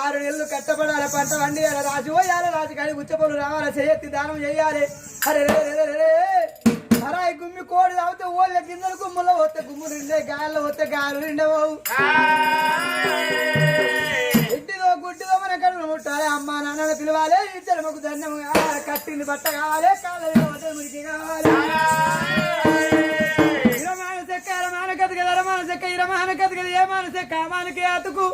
6 నెలలు కట్టబడాలి, పంట వండియాలి, రాజు పోయాలి, రాజు కాడి గుచ్చపొలు రావాలి, చేయెత్తి దానం చెయ్యాలి. అరే అరాయి గుమ్మి కోడి తాగితే ఓళ్ళ గింజలు గుమ్మలో పోతే గుమ్ము నిండే, గాల్లో పోతే గాలు నిండవు. ఇంటిదో గుడ్డిదో మన కడుపు ముట్టాలి, అమ్మా నాన్నని పిలవాలి, ఇద్దరు మాకు ధన్యం కావాలి, కట్టింది బట్ట కావాలి, కాళ్ళ మురికి కావాలి. ఇరమాన చెక్క ఇరమాన కథగల ఇరమాన చెక్క ఇరమాన కథగల ఏమాన చెక్క అమానకి అతుకు.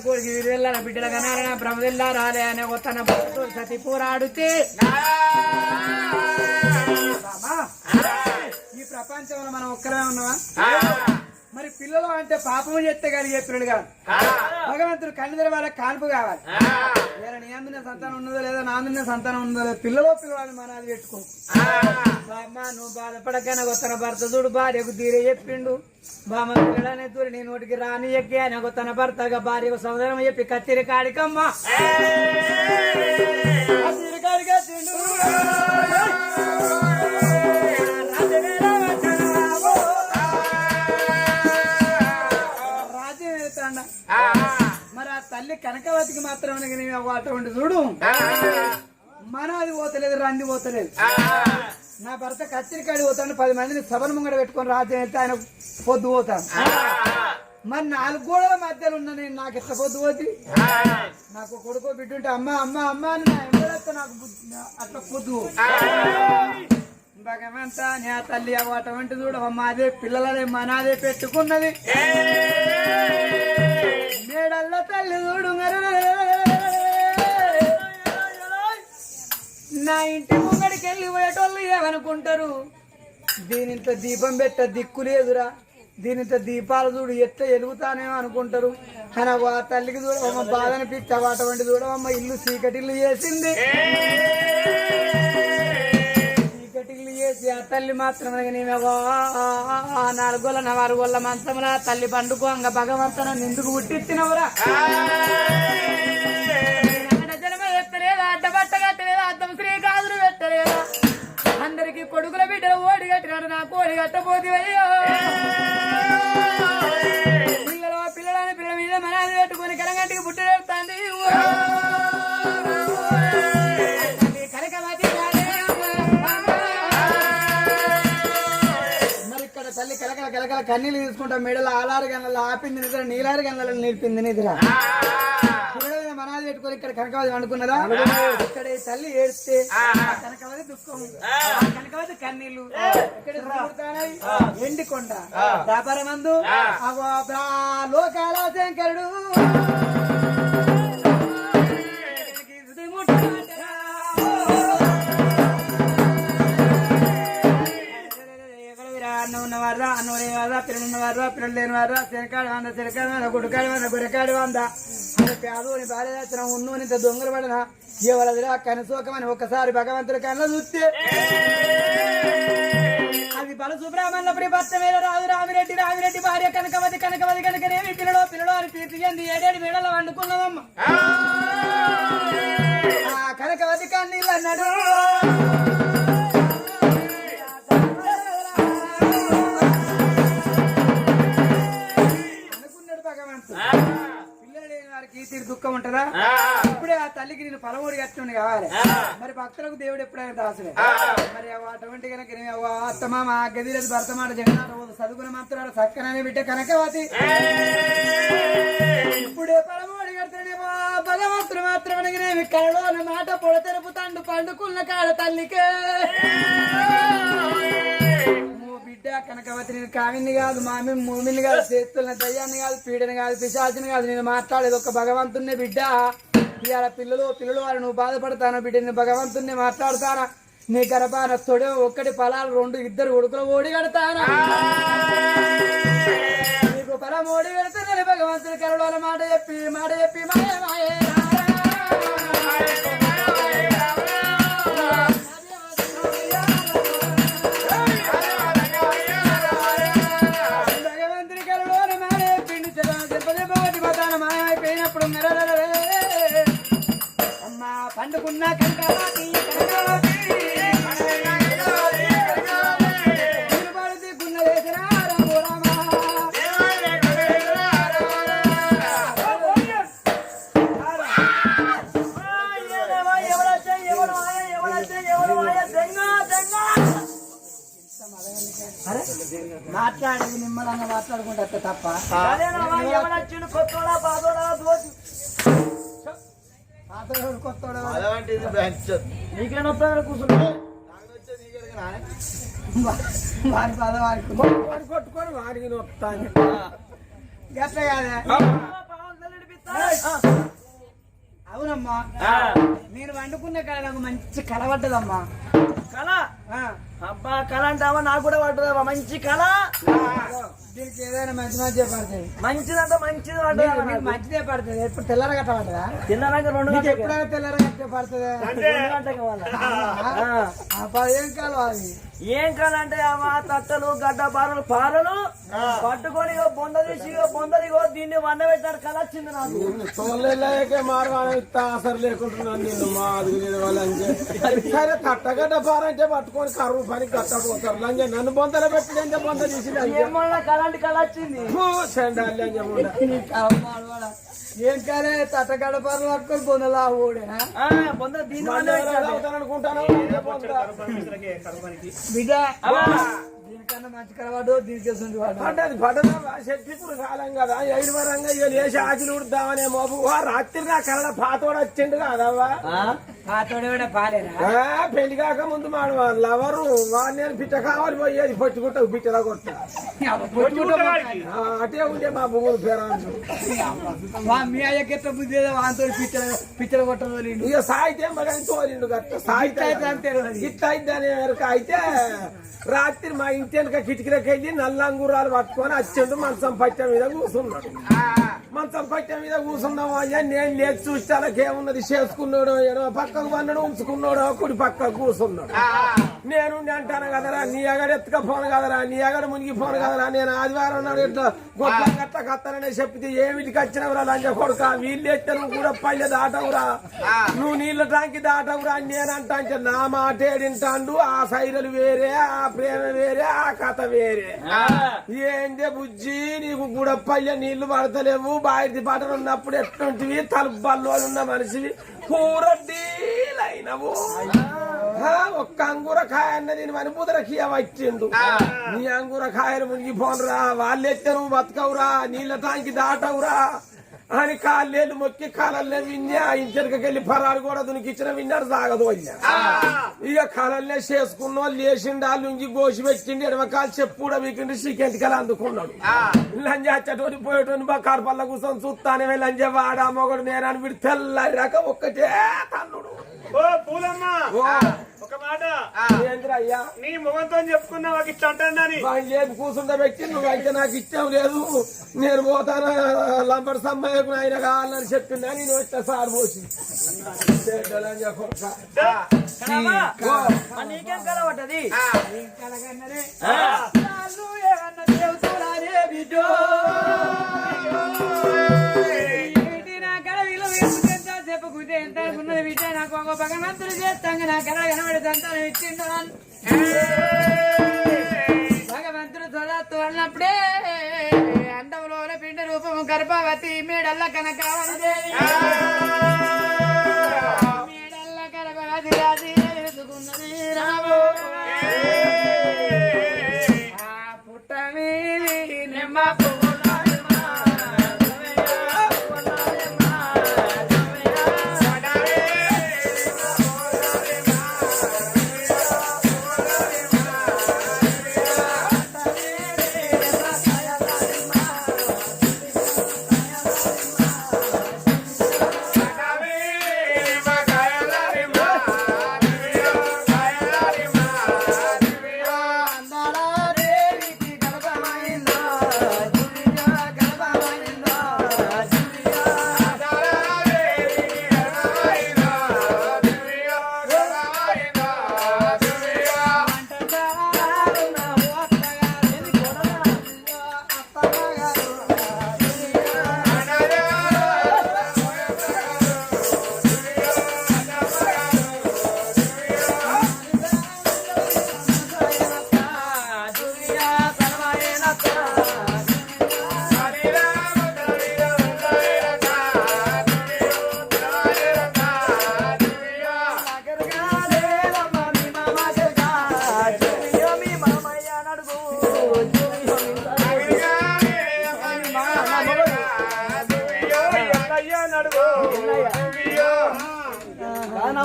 కొడుకు వీళ్ళ బిడ్డల కనాలన బ్రహ్మదిల్లా రాలే అనే తన భక్తులు సతి పోరాడితే ఈ ప్రపంచంలో మనం ఒక్కరే ఉన్నావా? మరి పిల్లలు అంటే పాపము చేస్తే కలిగే పిల్లలు కాదు. భగవంతుడు కళ్ళు తెరవాలి, కాన్పు కావాలి. వేరే నీ అందునే సంతానం ఉన్నదో లేదా, నా అందునే సంతానం ఉన్నదో లేదా, పిల్లలు మన అది పెట్టుకో. అమ్మ నువ్వు బాధపడకనే తన భర్త చూడు భార్యకు తీరే చెప్పిండు. బామ పిల్లలనే తూరి నీ నోటికి రాని ఎక్కి నాకు తన భర్తగా భార్యకు సోదరం చెప్పి కత్తిరి కాడికమ్మా కత్తిరి కాడిగా తిండు. మరి ఆ తల్లి కనకవతికి మాత్రం అటువంటి చూడు, మన అది పోతలేదు, రంది పోతలేదు. నా భర్త కత్తిరికాడి పోతాను, 10 మందిని సభను ముంగడ పెట్టుకొని రాజ్యం వెళ్తే ఆయన పొద్దు పోతాను. మరి 4 గోడల మధ్యలో ఉన్న నేను నాకు ఎట్లా పొద్దు పోతి? నాకు కొడుకో బిడ్డ ఉంటే అమ్మ అమ్మ అమ్మ అని నా ఎంబడేస్తే నాకు అట్లా పొద్దు. భగవంతా నా తల్లి అటువంటి చూడవమ్మ, అదే పిల్లలనే మనాదే పెట్టుకున్నది. మేడల్ల తల్లి చూడు, నా ఇంటి ముంగడికి వెళ్ళి పోయేటోళ్ళు ఏమనుకుంటారు? దీనింత దీపం పెట్ట దిక్కు లేదురా, దీనింత దీపాలు చూడు ఎట్లా ఎలుగుతానేమో అనుకుంటారు. అని ఆ తల్లికి చూడవమ్మ బాధ అనిపిస్తా, అటువంటి చూడవమ్మ ఇల్లు చీకటిల్లు చేసింది. చీకటిల్లు చేసి ఆ తల్లి మాత్రం 4 గోళ్ళ 4 గోళ్ళ మంచంలా తల్లి పండుకోంగ భగవంతున నిందుకు పుట్టించినవరా? జన్మ ఎత్తలేదా, అడ్డబట్ట కట్టలేదా, అద్దం శ్రీకాదులు పెట్టలేదా? అందరికి కొడుకుల బిడ్డలు ఓడి కట్టినాడు, నాకు ఓడి కట్టపోతేవయ్యో. పిల్లలని పిల్లల మీద మనాన్ని పెట్టుకుని కరగంటికి పుట్టేస్తాంది. తల్లి కలకల కలకల కన్నీళ్ళు తీసుకుంటా, మెడల 6 గంటల ఆపింది నిద్ర, 4 గంటల నిలిపింది నిద్ర. మనాది పెట్టుకొని ఇక్కడ కనకవతి అనుకున్నదా? ఇక్కడ తల్లి ఏడిస్తే కనకవతి దుఃఖం, కనకవతి కన్నీళ్లు. ఎండికొండ వ్యాపారమందు లోకాల శంకరుడు ఉన్నవారా అన్నవారా, పిల్లలు ఉన్నవారా, పిల్లలు లేనివారా, శనకాడు వంద, శనకాడు వంద, గుడికాడు వంద, గుడికాడు వంద. అని పేదోని భార్య ఉన్నోని ఇంత దొంగలు పడిన ఎవరదిరా కనసోకమని ఒక్కసారి భగవంతుడి కళ్ళ చూస్తే అది బల సుబ్రహ్మణ్యపురి భర్త మీద రాజు రామిరెడ్డి, రామిరెడ్డి భార్య కనకవతి, కనకవతి కనుకనేమి పిల్లలు అని తీర్చియంది 7 మేడలు వండుకున్నదమ్మ. ఆ కనకవతి కన్నీళ్ళు అన్నాడు. పిల్లలు లేని వారికి తీరు దుఃఖం ఉంటదా? ఇప్పుడే ఆ తల్లికి నేను పలమూడి కట్టుండి కావాలి. మరి భక్తులకు దేవుడు ఎప్పుడైనా దాసులే. మరి అటువంటి కనుక అత్తమామ గదిలేదు భర్త మాట జగన్నాథ చదువుకున్న మాత్రం చక్కనని బిడ్డ కనకవతి ఇప్పుడే పలమూడి కడుతుండే భగవంతుడు మాత్రం కళలో మాట పొడ తెరుపుతాండు పండుకున్న కాడ తల్లికే. బిడ్డ కనకవతి నేను కావిని కాదు, మామి మూమిని కాదు, చేతున్న దయ్యాన్ని కాదు, పీడని కాదు, పిశాచిని కాదు, నేను మాట్లాడేది ఒక భగవంతున్నే బిడ్డ. ఇవాళ పిల్లలు వారు నువ్వు బాధపడతాను బిడ్డ, నేను భగవంతున్నే మాట్లాడతానా? నీ గర్భాన తొడ 1 ఫలాలు 2 2 ఉడుకులు ఓడి కడతానా? నీకు ఫలం ఓడి కడితే నేను భగవంతుని కరలో మాట చెప్పి మాయే మాయే అమ్మా పండుకున్నా కనకవతి కనకవతి అరే మాట్లాడేది నిమ్మలంగా మాట్లాడుకుంటా తప్ప ఎవరొచ్చిండు కొత్తోడా పాతోడా దోచి కొత్తోడా నీకేం వస్తాడు కూర్చున్నా వారి పద వారికి కొట్టుకొని వారికి వస్తాను గట్ల కాదే అవునమ్మా నేను వండుకున్న కళ నాకు మంచి కళ పడ్డదమ్మా కళ అబ్బా కళ అంటావా నాకు కూడా పడుతుందమ్మా మంచి కళ దీనికి ఏదైనా మంచి మంచిగా పడుతుంది మంచిదంటే మంచిది మీకు మంచిదే పడుతుంది ఎప్పుడు తెల్లర గట్ట పడుతుందా తిన్నాక 2 నీకు గంటలకు ఎప్పుడైనా తెల్లర గట్ట పడుతుందా 2 గంటలకు కావాలా ఏం కాలం అది ఏం కాలంటే అమ్మా తట్టలు గడ్డ పారలు పట్టుకొని బొంద తీసి బొందదిగో దీన్ని వండబెట్టారు కళ వచ్చింది నాకు తోళ్ళకే మార్గాన్ని ఇస్తా అసలు లేకుంటున్నాను నేను మా అది వాళ్ళంటే సరే తట్టగడ్డ పారంటే పట్టుకొని కరువు పని కట్టపోతారు లంజ నన్ను బొందలు పెట్టి బొంద తీసి ఏమన్నా కళంటి కళ వచ్చింది ఏం కాలే తట్ట గడపలు పట్టుకొని బొందలా ఓడేనా బొంద దీన్ని వండబెట్టారు అనుకుంటాను బిడ్డ దీనికన్నా మంచి కలవాడు దీనికి పడ్డది శక్తిపుడు కాలం కదా ఏడు వరంగా లేచి ఆకిలు ఉడతామనే మోపు రాత్రి నా కళ్ళ పాతోడు వచ్చిండు కాదవ్వా పాతోడు కూడా పాలేరా పెళ్లి కాక ముందు మాడు లవరు వాడు నేను పిట్ట కావాలి పోయేది పొచ్చుకుంటా పిట్టలా కొట్ట అటే ఉండే మా భూములు పేరాంచు మీ అయ్యకి ఎట్లా బుద్ధి వాంతో పిచ్చల కొట్టదు ఇక సాయితే మగని తోలిండు గట్ట సాయితే ఇట్లా అయిద్దని వరకు అయితే రాత్రి మా ఇంటి వెనక కిటికీలకు వెళ్ళి నల్లంగురాలు పట్టుకొని వచ్చిండు మంచం పట్టె మీద కూర్చున్నాడు మంచం పట్టె మీద కూర్చున్నాము అయ్యా నేను లేచి చూస్తాకేమున్నది చేసుకున్నాడు ఏడో పక్కకు పన్నాడు ఉంచుకున్నాడు కుడి పక్కకు కూర్చున్నాడు నేను అంటాను కదరా నీ అగడ ఎత్తుకపోను కదరా నీ అగడ మునిగిపోను కదరా నేను ఆదివారం నాడు ఇట్లా గొప్ప గట్ట కత్తానని చెప్తే ఏమిటికి వచ్చినవురా లంజ కొడుక వీళ్ళు ఎత్తే నువ్వు కూడా పల్లె దాటవురా నువ్వు నీళ్ళ టాంకి దాటవురా అని నేనంటా అంటే నా మాట ఏడింటాండు ఆ సైరలు వేరే ఆ ప్రేమ వేరే ఆ కథ వేరే ఏందే బుజ్జి నీకు గుడపయ్య నీళ్లు పడతలేవు బాయిది బట్టలు ఉన్నప్పుడు ఎట్టుంటివి తలుపు బల్లోలు ఉన్న మనిషివి కూరడ్డీలైనవు ఒక్క అంగురకాయ అన్నది అనుభూతరకి వచ్చిండు నీ అంగురకాయలు మునిగిపోనరా వాళ్ళెత్తే నువ్వు బతకవురా నీళ్ళ టాంకి దాటవురా అని కాళ్ళేళ్ళు మొక్కి కాలల్లే విన్నా ఇంటికెళ్ళి పరారు కూడా దునికిచ్చిన విన్నాడు సాగదు ఇక కాలల్లే చేసుకున్నో లేచిండు వాళ్ళు ఇంకి గోసి పెట్టిండి ఎడమకాలు చెప్పు కూడా వీకిండి చికెంటికలు అందుకున్నాడు లంజా చటోని పోయేటోని బకారు పళ్ళ కూర్చొని చూస్తానే లంజ వాడా మొగడు నేనని వీడు తెల్లాక ఒక్కటే తన్నుడు ఒక మాట అయ్యా నీ మొగంతో చెప్పుకున్నావు ఇట్లా అంటానని లేదు కూర్చుంటే వ్యక్తి నువ్వు అయితే నాకు ఇష్టం లేదు నేను పోతాను లంబడి సమ్మయ్యకు ఆయన కావాలని చెప్పిందా నేను వచ్చా సార్ పోసి నీకేం కళ పడ్డది చెప్పుకుంటే ఎంత ఉన్నది విజయ నాకు ఒక భగవంతుడు చేస్తాను నా కళ కనబడేదంతా ఇచ్చిండు భగవంతుడు తొలత్తు అన్నప్పుడే అండంలో పిండ రూపము గర్భవతి మేడల్ల కనకావతి మేడల్ల గర్భవతి రాజీ ఎదుగున్నది రాబో పుట్టమి నిమ్మ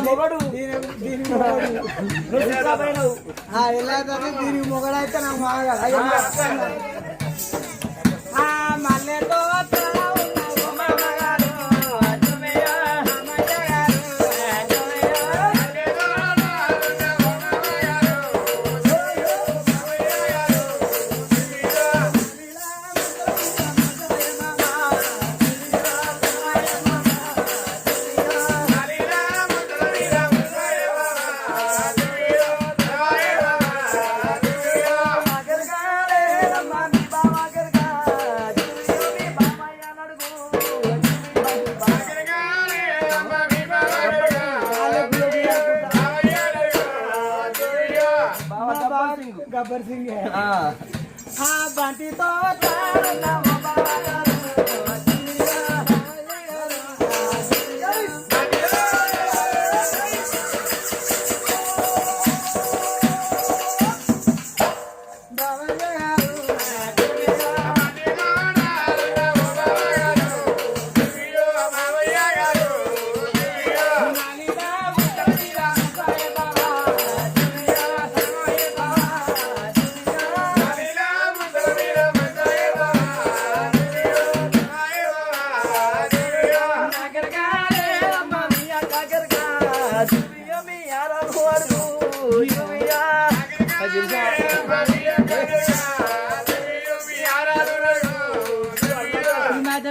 మొగడు దీని మొగడు. నువ్వు సిద్ధమైనవు వెళ్ళాదని దీనికి మొగడైతే నాకు మాగదు మల్లెతో గబ్బర్ సింగ్ బంతితో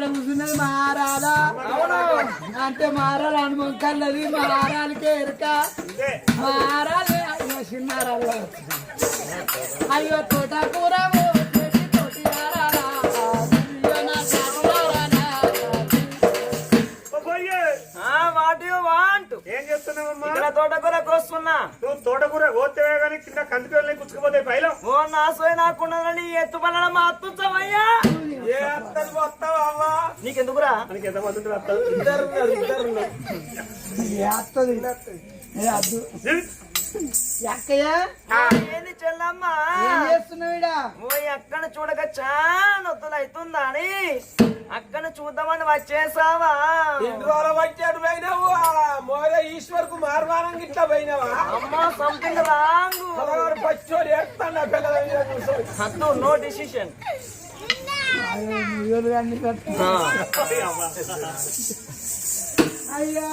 కూర్చున్నది మారాలా అంటే మారాలి అనుభవం కల్లది మారాలకే ఎరుక మారాలి అయ్యో చిన్నారాలు అయ్యో తోటకూర తోటి ఏం చేస్తున్నావమ్మా? ఇక్కడ తోటకూర కోస్తున్నా. నువ్వు తోటకూర కోతేవే కానీ కింద కందిపిల్లలు కుచ్చుకుపోతాయి పైలో. ఓ నా సోయ నాకున్నదని ఎత్తు పనుల మా అత్తుచ్చవయ్యా. ఏ అత్తలు వస్తావా అవ్వా? నీకెందుకురా? మనకి ఎంతమంది ఉంటారు అత్తలు? ఏంది చెల్లమ్మా ఓ అక్కడ చూడక చాలా నొత్తులు అవుతుందా అని అక్కడ చూద్దామని వచ్చేసావా? ఇంట్లో వచ్చాడు పోయినావు మోరే ఈశ్వర్ కు మార్వానం గిట్లా పోయినావా? అమ్మా సంథింగ్ రాంగ్. పచ్చోడు ఏడుతాడు హద్దు నో డిసిషన్. అయ్యా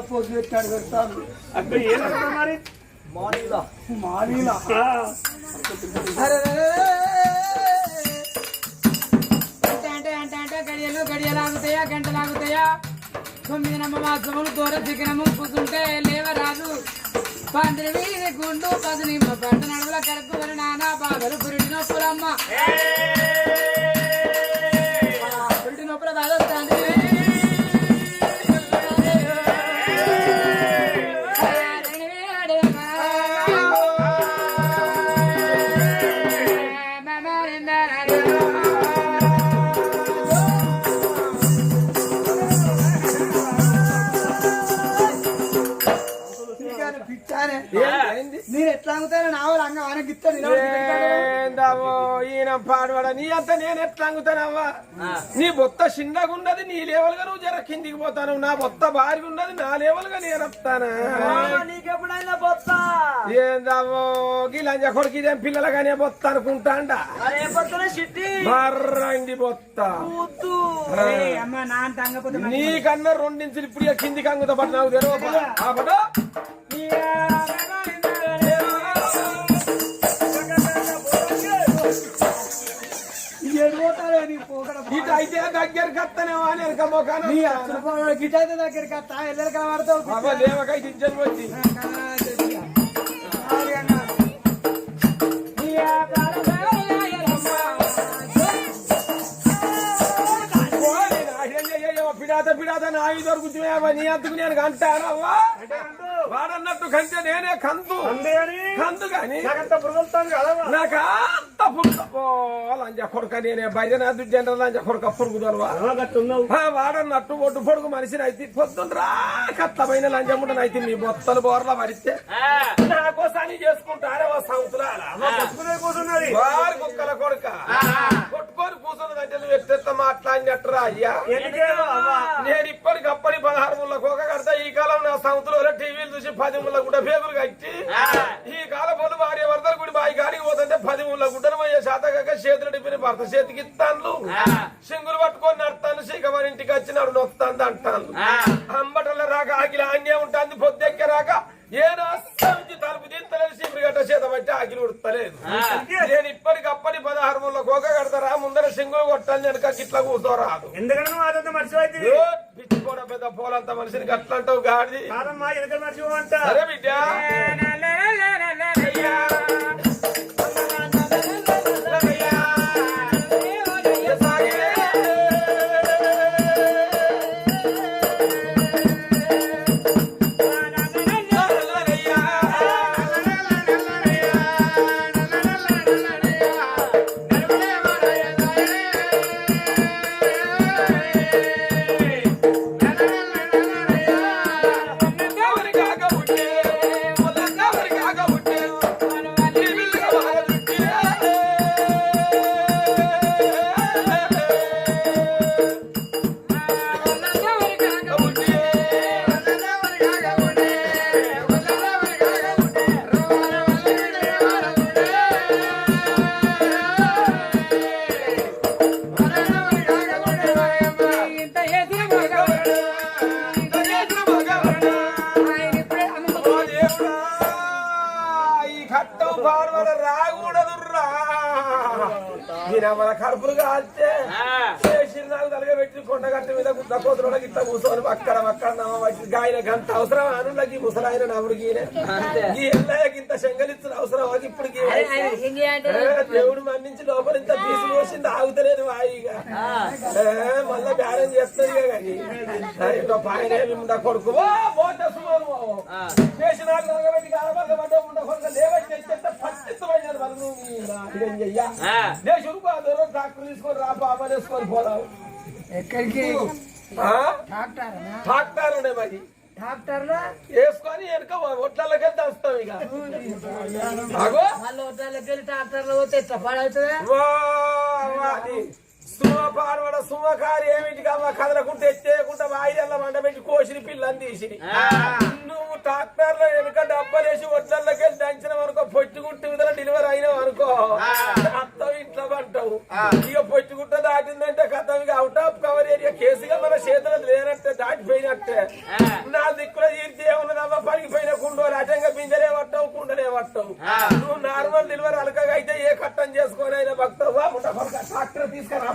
పోసి పెట్టాడు పెడతాను అక్కడ ఏమన్నా మరి మాలీలా అంటే గడియలు ఆగుతాయా గంటలు ఆగుతాయా 9 నమ్మవాసములు దూర చికనము కూర్చుంటే లేవరాదు పందిరి వీధి గుండు 10 నిమ్మ పంట నడుముల కడుపు వరి నానా బాధలు పురిటి నొప్పులమ్మ పురిటి నొప్పుల బాధ వస్తుంది ఏంది నేను ఎట్లా అంగుతాను నా వాళ్ళు అంగ ఆయనకి ఇస్తాను ఏందమ్మో ఈయన పాడవాడ నీ అంత నేను ఎట్లా అంగుతానవ్వా నీ బొత్త చిన్నగా ఉన్నది నీ లేవలుగా నువ్వు జర కిందికి పోతాను నా బొత్త భారీగా ఉన్నది నా లేవలుగా నేను వస్తానా నీకెప్పుడైనా బొత్తా ఏందమ్మో గిలంజ కొడుకు ఇదేం పిల్లలుగానే బొత్త అనుకుంటాండా అరే బొత్తనే చిట్టి మర్రండి బొత్త వద్దు అమ్మ నా అంత అంగపోతే నీకన్నా రెండించులు ఇప్పుడు ఇక కిందికి అంగుతా పట్టు నాకు తెరవ ఇటు అయితే దగ్గరికి వస్తానేమో అని వెనక మొఖాన గిట్ అయితే దగ్గరికి వస్తా ఎల్లెలు కనబడతావు లేవకైతే ఇచ్చేది వచ్చి పిడాత నా ఐదు వరకు నీ అంతకు నేను కంటానవ్వా వాడన్నట్టు కంటే నేనే కందు కందు గాని నాకు అంత లంజ కొడుక నేనే బయటనాథు జనరల్ లంజ కొడుక పురుగుదలవా వాడన్నట్టు ఒడ్డు పొడుగు మనిషిని అయితే పొద్దునరా కత్తమైన లంజముండని అయితే మీ బొత్తలు బోర్లా పడితే నా కోసాన్ని చేసుకుంటారే ఓ సంవత్సరాలు వారి కుక్కల కొడుక కొట్టుకొని కూర్చున్నదంటే నువ్వు ఎట్టెత్త మాట్లాడినట్టురా అయ్యా నేను ఇప్పటికప్పటి 16 ముళ్ళ కోక కడతా ఈ కాలం నా సంవత్సరంలో టీవీలు చూసి 10 ముళ్ళ గుడ్డ పేగులు కట్టి ఈ కాలం పోలు భార్య వరదలు గుడి బాయి గాడికి పోతుంటే 10 ముళ్ళ గుడ్డలు పోయే శాతకాక చేతులు డిపిన భర్త చేతికి ఇస్తాను సింగులు పట్టుకొని నడతాను సీకమని ఇంటికి వచ్చినాడు నొక్కుతాను అంటాను అంబటల రాక ఆకిలి ఆన్నే ఉంటుంది పొద్దెక్క రాక ఏదో తలుపు తీస్తలేదు సిమ్రిగట్ట చేత బట్టి ఆకిలి ఉడతలేదు నేను ఇప్పటికప్పటి 16 ముళ్ళ కోక కడతారా ముందర సింగులు కొట్టాలి వెనక గిట్లా కూర్చోరాదు ఎందుకంటే మర్చిపోయింది పిచ్చి కూడా పెద్ద పోలంత మనిషిని గట్ల అంటావు గాడిది మర్చిపోమంట సరే బిడ్డ మన కడుపులు కాల్తే నాకు తలగబెట్టి కొండగట్ట మీద గుద్ద కోతుల గిట్ట కూర్చొని అక్కడ గాయన గంట అవసరం అనులకి ముసలాయన నవ్వుడికి ఈ ఎల్లయ్యకి ఇంత శంగలిచ్చిన అవసరం ఇప్పుడు దేవుడు మన్నించి లోపల ఇంత తీసి పోసింది ఆగుతలేదు వాయిగా మళ్ళా బ్యాలెన్ చేస్తుంది కానీ పాయన కొడుకు చేసిన తలగబెట్టి కాలబడ్డ కొడుకు లేవట్టి పట్టించబడినది వాళ్ళు డాక్టర్ తీసుకొని రా బాబా వేసుకొని పోదావు ఎక్కడికి డాక్టర్ ఉండే మరి డాక్టర్ వేసుకొని వెనక ఒట్లకే దాస్తాం ఇక ఒట్లకి డాక్టర్ లో పోతే ఎట్లా పాడవుతుందా పాడబడ సుమకారి ఏమిటి కదలకుంటే ఎత్తేయకుండా వాయిదల్ల మండ పెట్టి కోసిన పిల్లని తీసి నువ్వు ట్రాక్టర్లో వెనుక డబ్బలేసి ఒట్లకి దంచిన అనుకో పొట్టుకుంటే విధంగా డెలివరీ అయినావు అనుకో అత్తవు ఇంట్లో పడ్డావు ఇక పొట్టుకుంట దాటిందంటే కథం ఇక అవుట్ ఆఫ్ కవర్ ఏరియా కేసుగా మన చేతులు లేనట్టే దాటిపోయినట్టే నా దిక్కులో తీర్చి ఏమున్నదమ్మా పడిపోయిన కుండోలు అటంగా బిందెలే పట్టవు కుండలే పట్టవు నువ్వు నార్మల్ డెలివరీ అలకగా అయితే ఏ కట్టం చేసుకొని అయినా భక్తవు ట్రాక్టర్ తీసుకురా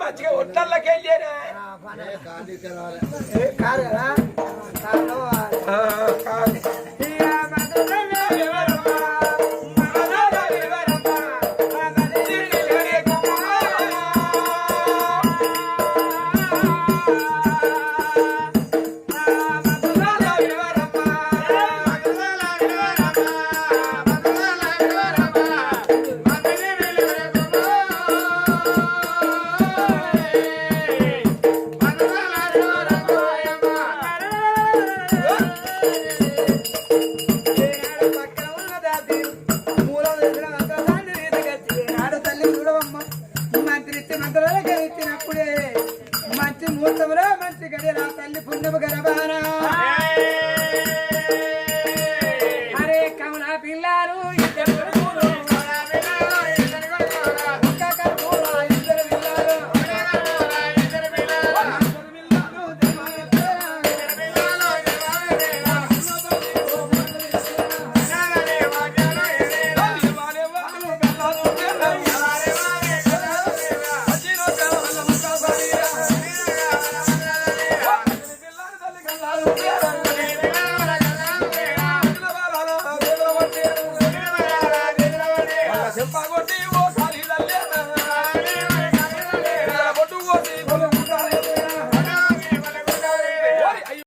మంచిగా ఒట్లకి వెళ్ళారా కాదు కదా వేళ